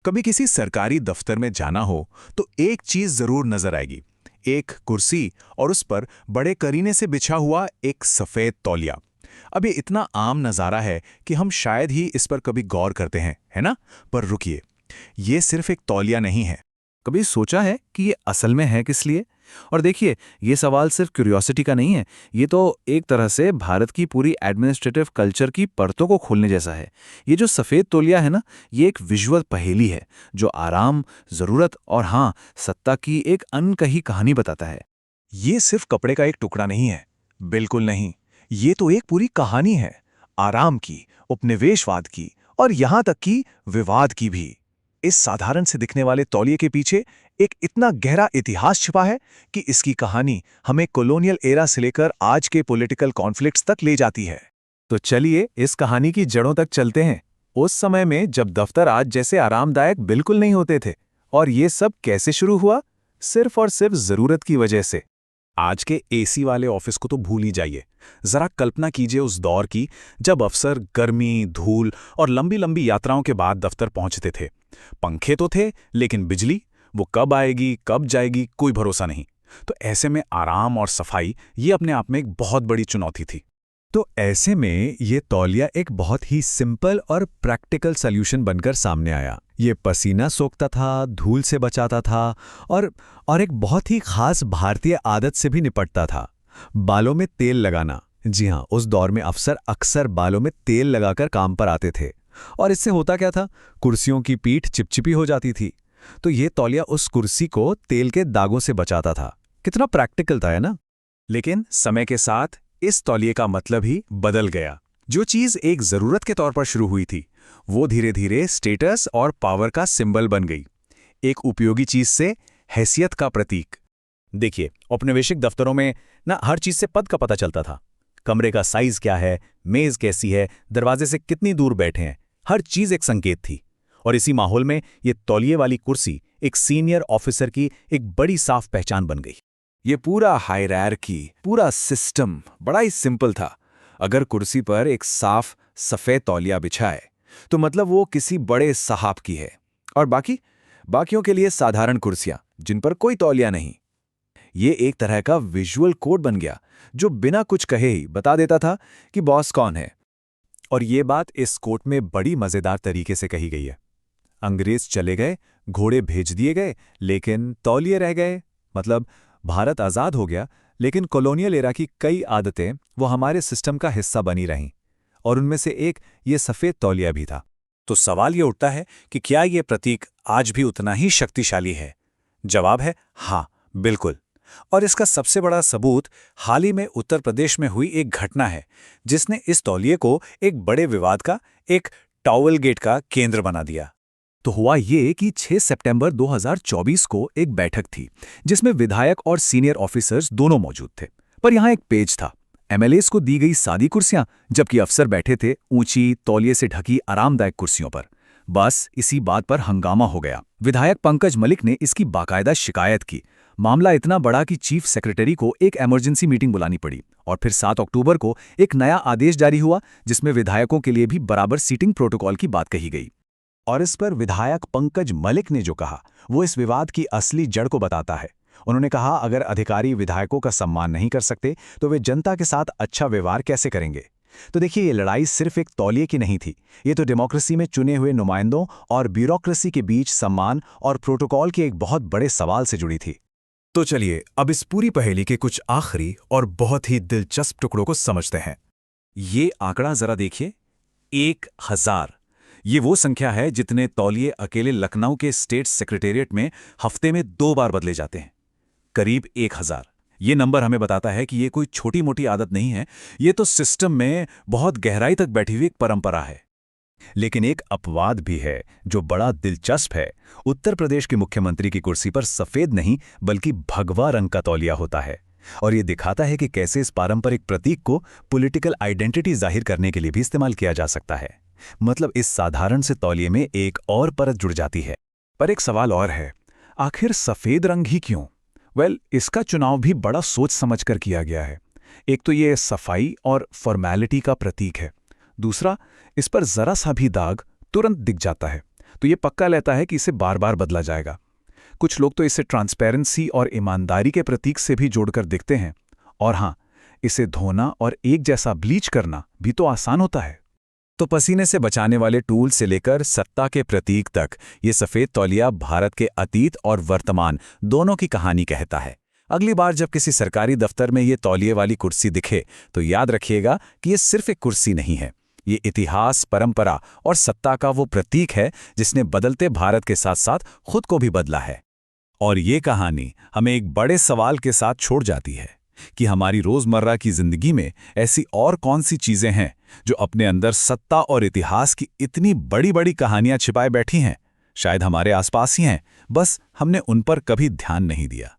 कभी किसी सरकारी दफ्तर में जाना हो तो एक चीज जरूर नजर आएगी। एक कुर्सी और उस पर बड़े करीने से बिछा हुआ एक सफेद तौलिया। अब ये इतना आम नज़ारा है कि हम शायद ही इस पर कभी गौर करते हैं, है ना? पर रुकिए, ये सिर्फ एक तौलिया नहीं है। कभी सोचा है कि ये असल में है किस लिए? और देखिए, ये सवाल सिर्फ क्यूरियोसिटी का नहीं है, ये तो एक तरह से भारत की पूरी एडमिनिस्ट्रेटिव कल्चर की परतों को खोलने जैसा है। ये जो सफ़ेद तौलिया है ना, ये एक विजुअल पहेली है, जो आराम, ज़रूरत और हाँ, सत्ता की एक अनकही कहानी बताता है। ये सिर्फ कपड़े का एक टुकड़ा नहीं है, बिल्कुल नहीं। ये तो एक पूरी कहानी है, आराम की, उपनिवेशवाद की और यहां तक कि विवाद की भी। इस साधारण से दिखने वाले तौलिए के पीछे एक इतना गहरा इतिहास छिपा है कि इसकी कहानी हमें कॉलोनियल एरा से लेकर आज के पॉलिटिकल कॉन्फ्लिक्ट्स तक ले जाती है। तो चलिए इस कहानी की जड़ों तक चलते हैं। उस समय में जब दफ्तर आज जैसे आरामदायक बिल्कुल नहीं होते थे, और ये सब कैसे शुरू हुआ? सिर्फ और सिर्फ ज़रूरत की वजह से। आज के एसी वाले ऑफिस को तो भूल ही जाइए। जरा कल्पना कीजिए उस दौर की जब अफसर गर्मी, धूल और लंबी लंबी यात्राओं के बाद दफ्तर पहुंचते थे। पंखे तो थे, लेकिन बिजली, वो कब आएगी कब जाएगी कोई भरोसा नहीं। तो ऐसे में आराम और सफाई ये अपने आप में एक बहुत बड़ी चुनौती थी। तो ऐसे में ये तौलिया एक बहुत ही सिंपल और प्रैक्टिकल सॉल्यूशन बनकर सामने आया। ये पसीना सोखता था, धूल से बचाता था और एक बहुत ही खास भारतीय आदत से भी निपटता था, बालों में तेल लगाना। जी हाँ, उस दौर में अफसर अक्सर बालों में तेल लगाकर काम पर आते थे, और इससे होता क्या था, कुर्सियों की पीठ चिपचिपी हो जाती थी। तो ये तौलिया उस कुर्सी को तेल के दागों से बचाता था। कितना प्रैक्टिकल था, है ना? लेकिन समय के साथ इस तौलिए का मतलब ही बदल गया। जो चीज एक जरूरत के तौर पर शुरू हुई थी, वो धीरे धीरे स्टेटस और पावर का सिंबल बन गई। एक उपयोगी चीज से हैसियत का प्रतीक। देखिए, औपनिवेशिक दफ्तरों में ना हर चीज से पद का पता चलता था। कमरे का साइज क्या है, मेज कैसी है, दरवाजे से कितनी दूर बैठे हैं, हर चीज एक संकेत थी। और इसी माहौल में ये तौलिए वाली कुर्सी एक सीनियर ऑफिसर की एक बड़ी साफ पहचान बन गई। ये पूरा हायरार्की, पूरा सिस्टम बड़ा ही सिंपल था। अगर कुर्सी पर एक साफ सफेद तौलिया बिछाए तो मतलब वो किसी बड़े साहब की है, और बाकियों के लिए साधारण कुर्सियां जिन पर कोई तौलिया नहीं। ये एक तरह का विजुअल कोड बन गया जो बिना कुछ कहे ही बता देता था कि बॉस कौन है। और ये बात इस कोर्ट में बड़ी मजेदार तरीके से कही गई है। अंग्रेज चले गए, घोड़े भेज दिए गए, लेकिन तौलिए रह गए। मतलब भारत आज़ाद हो गया, लेकिन कॉलोनियल एरा की कई आदतें वो हमारे सिस्टम का हिस्सा बनी रहीं, और उनमें से एक ये सफ़ेद तौलिया भी था। तो सवाल ये उठता है कि क्या ये प्रतीक आज भी उतना ही शक्तिशाली है? जवाब है हाँ, बिल्कुल। और इसका सबसे बड़ा सबूत हाल ही में उत्तर प्रदेश में हुई एक घटना है, जिसने इस तौलिए को एक बड़े विवाद का, एक टॉवल गेट का केंद्र बना दिया। तो हुआ ये कि 6 सितंबर 2024 को एक बैठक थी, जिसमें विधायक और सीनियर ऑफिसर्स दोनों मौजूद थे। पर यहाँ एक पेज था, एमएलएस को दी गई सादी कुर्सियां, जबकि अफसर बैठे थे ऊंची तौलिए से ढकी आरामदायक कुर्सियों पर। बस इसी बात पर हंगामा हो गया। विधायक पंकज मलिक ने इसकी बाकायदा शिकायत की। मामला इतना बड़ा कि चीफ सेक्रेटरी को एक इमरजेंसी मीटिंग बुलानी पड़ी, और फिर 7 अक्टूबर को एक नया आदेश जारी हुआ, जिसमें विधायकों के लिए भी बराबर सीटिंग प्रोटोकॉल की बात कही गई। और इस पर विधायक पंकज मलिक ने जो कहा, वो इस विवाद की असली जड़ को बताता है। उन्होंने कहा, अगर अधिकारी विधायकों का सम्मान नहीं कर सकते तो वे जनता के साथ अच्छा व्यवहार कैसे करेंगे? तो देखिए, ये लड़ाई सिर्फ एक तौलिए की नहीं थी। ये तो डेमोक्रेसी में चुने हुए नुमाइंदों और ब्यूरोक्रेसी के बीच सम्मान और प्रोटोकॉल के एक बहुत बड़े सवाल से जुड़ी थी। तो चलिए अब इस पूरी पहेली के कुछ आखिरी और बहुत ही दिलचस्प टुकड़ों को समझते हैं। ये आंकड़ा जरा देखिए, 1000। ये वो संख्या है जितने तौलिए अकेले लखनऊ के स्टेट सेक्रेटेरिएट में हफ्ते में 2 बार बदले जाते हैं। करीब 1000। ये नंबर हमें बताता है कि ये कोई छोटी मोटी आदत नहीं है, ये तो सिस्टम में बहुत गहराई तक बैठी हुई एक परंपरा है। लेकिन एक अपवाद भी है जो बड़ा दिलचस्प है। उत्तर प्रदेश के मुख्यमंत्री की कुर्सी पर सफेद नहीं बल्कि भगवा रंग का तौलिया होता है, और ये दिखाता है कि कैसे इस पारंपरिक प्रतीक को पॉलिटिकल आइडेंटिटी जाहिर करने के लिए भी इस्तेमाल किया जा सकता है। मतलब इस साधारण से तौलिए में एक और परत जुड़ जाती है। पर एक सवाल और है, आखिर सफेद रंग ही क्यों? इसका चुनाव भी बड़ा सोच समझकर किया गया है। एक तो ये सफाई और फॉर्मेलिटी का प्रतीक है, दूसरा इस पर जरा सा भी दाग तुरंत दिख जाता है, तो ये पक्का लेता है कि इसे बार बार बदला जाएगा। कुछ लोग तो इसे ट्रांसपेरेंसी और ईमानदारी के प्रतीक से भी जोड़कर देखते हैं। और हाँ, इसे धोना और एक जैसा ब्लीच करना भी तो आसान होता है। तो पसीने से बचाने वाले टूल से लेकर सत्ता के प्रतीक तक ये सफ़ेद तौलिया भारत के अतीत और वर्तमान दोनों की कहानी कहता है। अगली बार जब किसी सरकारी दफ्तर में ये तौलिए वाली कुर्सी दिखे तो याद रखिएगा कि ये सिर्फ एक कुर्सी नहीं है। ये इतिहास, परंपरा और सत्ता का वो प्रतीक है जिसने बदलते भारत के साथ साथ खुद को भी बदला है। और ये कहानी हमें एक बड़े सवाल के साथ छोड़ जाती है कि हमारी रोजमर्रा की जिंदगी में ऐसी और कौन सी चीजें हैं जो अपने अंदर सत्ता और इतिहास की इतनी बड़ी बड़ी कहानियां छिपाए बैठी हैं। शायद हमारे आसपास ही हैं, बस हमने उन पर कभी ध्यान नहीं दिया।